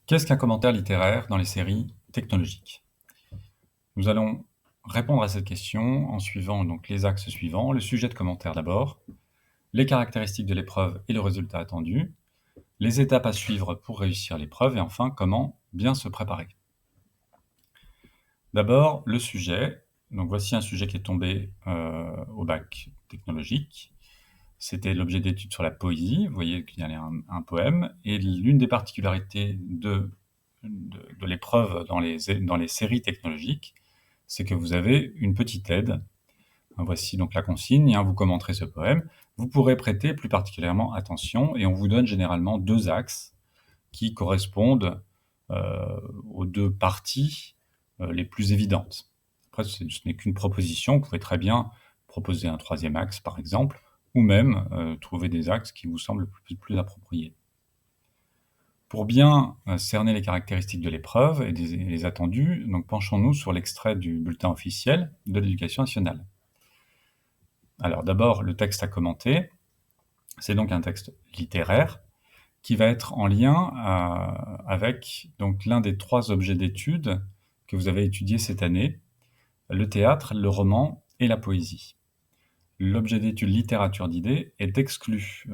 Qu'est-ce qu'un commentaire littéraire dans les séries technologiques? Nous allons répondre à cette question en suivant donc les axes suivants. Le sujet de commentaire d'abord, les caractéristiques de l'épreuve et le résultat attendu, les étapes à suivre pour réussir l'épreuve et enfin comment bien se préparer. D'abord, le sujet. Donc voici un sujet qui est tombé au bac technologique. C'était l'objet d'étude sur la poésie. Vous voyez qu'il y a un poème. Et l'une des particularités de l'épreuve dans les séries technologiques, c'est que vous avez une petite aide. Voici donc la consigne, vous commenterez ce poème. Vous pourrez prêter plus particulièrement attention et on vous donne généralement deux axes qui correspondent aux deux parties les plus évidentes. Après, ce n'est qu'une proposition, vous pouvez très bien proposer un troisième axe par exemple, ou même trouver des axes qui vous semblent plus appropriés. Pour bien cerner les caractéristiques de l'épreuve et les attendus, donc penchons-nous sur l'extrait du bulletin officiel de l'Éducation nationale. Alors d'abord, le texte à commenter, c'est donc un texte littéraire qui va être en lien avec donc l'un des trois objets d'étude que vous avez étudiés cette année, le théâtre, le roman et la poésie. L'objet d'étude littérature d'idées est exclu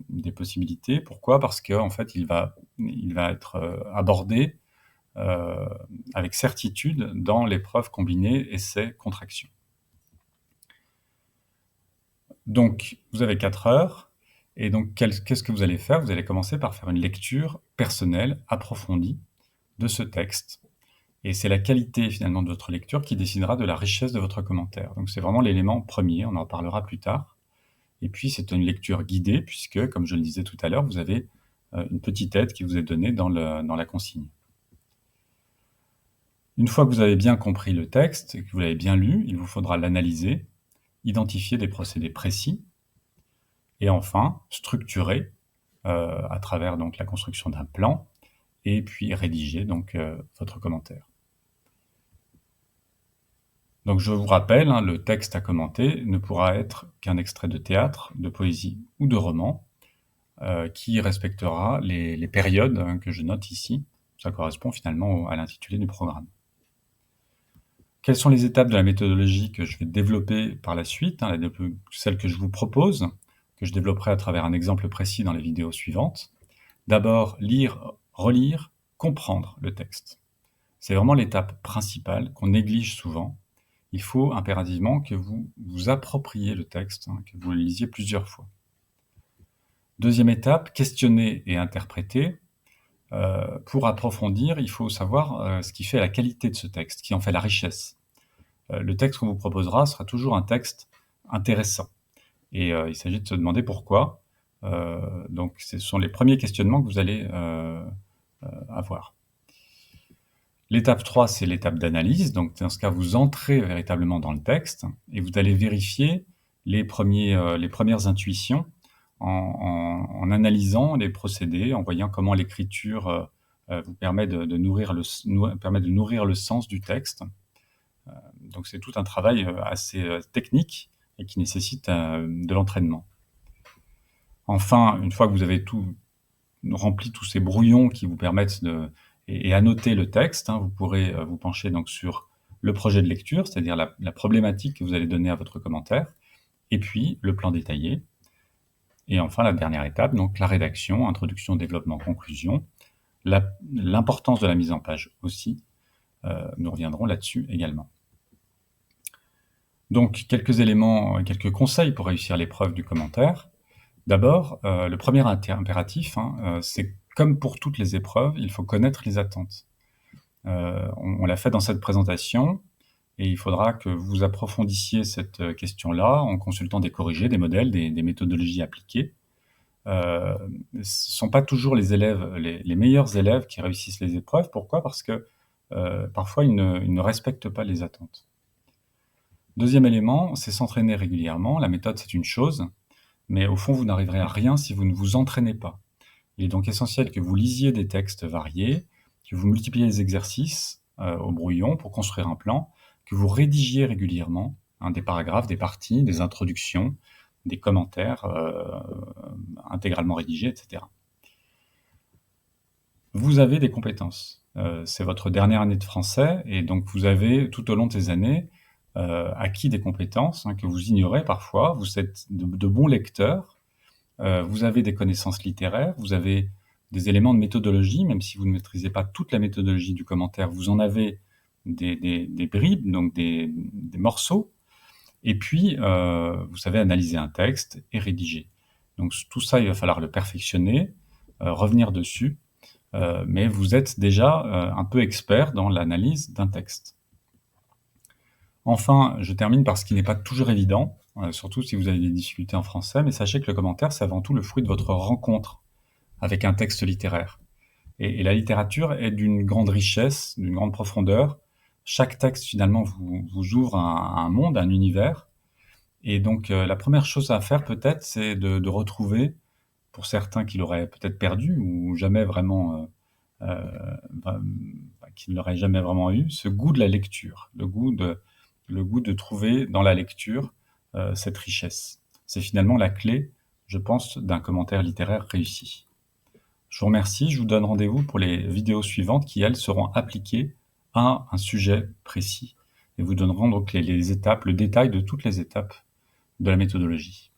des possibilités. Pourquoi? Parce qu'en fait, il va être abordé avec certitude dans l'épreuve combinée essai-contraction. Donc, vous avez 4 heures, et donc qu'est-ce que vous allez faire? Vous allez commencer par faire une lecture personnelle, approfondie, de ce texte. Et c'est la qualité finalement de votre lecture qui décidera de la richesse de votre commentaire. Donc c'est vraiment l'élément premier, on en parlera plus tard. Et puis c'est une lecture guidée, puisque, comme je le disais tout à l'heure, vous avez une petite aide qui vous est donnée dans la consigne. Une fois que vous avez bien compris le texte et que vous l'avez bien lu, il vous faudra l'analyser, identifier des procédés précis, et enfin structurer à travers donc la construction d'un plan, et puis rédiger donc votre commentaire. Donc je vous rappelle, le texte à commenter ne pourra être qu'un extrait de théâtre, de poésie ou de roman, qui respectera les périodes que je note ici. Ça correspond finalement à l'intitulé du programme. Quelles sont les étapes de la méthodologie que je vais développer par la suite, celle que je vous propose, que je développerai à travers un exemple précis dans les vidéos suivantes? D'abord, lire, relire, comprendre le texte. C'est vraiment l'étape principale qu'on néglige souvent. Il faut impérativement que vous vous appropriez le texte, que vous le lisiez plusieurs fois. Deuxième étape, questionner et interpréter. Pour approfondir, il faut savoir ce qui fait la qualité de ce texte, qui en fait la richesse. Le texte qu'on vous proposera sera toujours un texte intéressant. Et il s'agit de se demander pourquoi. Donc ce sont les premiers questionnements que vous allez avoir. L'étape 3, c'est l'étape d'analyse. Donc, dans ce cas, vous entrez véritablement dans le texte et vous allez vérifier les premières intuitions en analysant les procédés, en voyant comment l'écriture vous permet de nourrir le sens du texte. Donc, c'est tout un travail assez technique et qui nécessite de l'entraînement. Enfin, une fois que vous avez rempli tous ces brouillons qui vous permettent et annoter le texte, vous pourrez vous pencher donc sur le projet de lecture, c'est-à-dire la problématique que vous allez donner à votre commentaire, et puis le plan détaillé. Et enfin, la dernière étape, donc la rédaction, introduction, développement, conclusion. L'importance de la mise en page aussi, nous reviendrons là-dessus également. Donc, quelques éléments, quelques conseils pour réussir l'épreuve du commentaire. D'abord, le premier impératif, c'est comme pour toutes les épreuves, il faut connaître les attentes. On l'a fait dans cette présentation, et il faudra que vous approfondissiez cette question-là en consultant des corrigés, des modèles, des méthodologies appliquées. Ce ne sont pas toujours les meilleurs élèves qui réussissent les épreuves. Pourquoi? Parce que parfois ils ne respectent pas les attentes. Deuxième élément, c'est s'entraîner régulièrement. La méthode, c'est une chose, mais au fond, vous n'arriverez à rien si vous ne vous entraînez pas. Il est donc essentiel que vous lisiez des textes variés, que vous multipliez les exercices au brouillon pour construire un plan, que vous rédigiez régulièrement des paragraphes, des parties, des introductions, des commentaires intégralement rédigés, etc. vous avez des compétences. C'est votre dernière année de français et donc vous avez, tout au long de ces années, acquis des compétences, hein, que vous ignorez parfois. Vous êtes de bons lecteurs, vous avez des connaissances littéraires, vous avez des éléments de méthodologie, même si vous ne maîtrisez pas toute la méthodologie du commentaire, vous en avez des bribes, donc des morceaux. Et puis, vous savez analyser un texte et rédiger. Donc tout ça, il va falloir le perfectionner, revenir dessus, mais vous êtes déjà un peu expert dans l'analyse d'un texte. Enfin, je termine par ce qui n'est pas toujours évident, surtout si vous avez des difficultés en français, mais sachez que le commentaire, c'est avant tout le fruit de votre rencontre avec un texte littéraire. Et la littérature est d'une grande richesse, d'une grande profondeur. Chaque texte, finalement, vous ouvre un monde, un univers. Et donc, la première chose à faire, peut-être, c'est de retrouver, pour certains qui l'auraient peut-être perdu ou jamais vraiment, bah, qui ne l'auraient jamais vraiment eu, ce goût de la lecture, le goût de trouver dans la lecture cette richesse. C'est finalement la clé, je pense, d'un commentaire littéraire réussi. Je vous remercie, je vous donne rendez-vous pour les vidéos suivantes qui, elles, seront appliquées à un sujet précis et vous donneront donc les étapes, le détail de toutes les étapes de la méthodologie.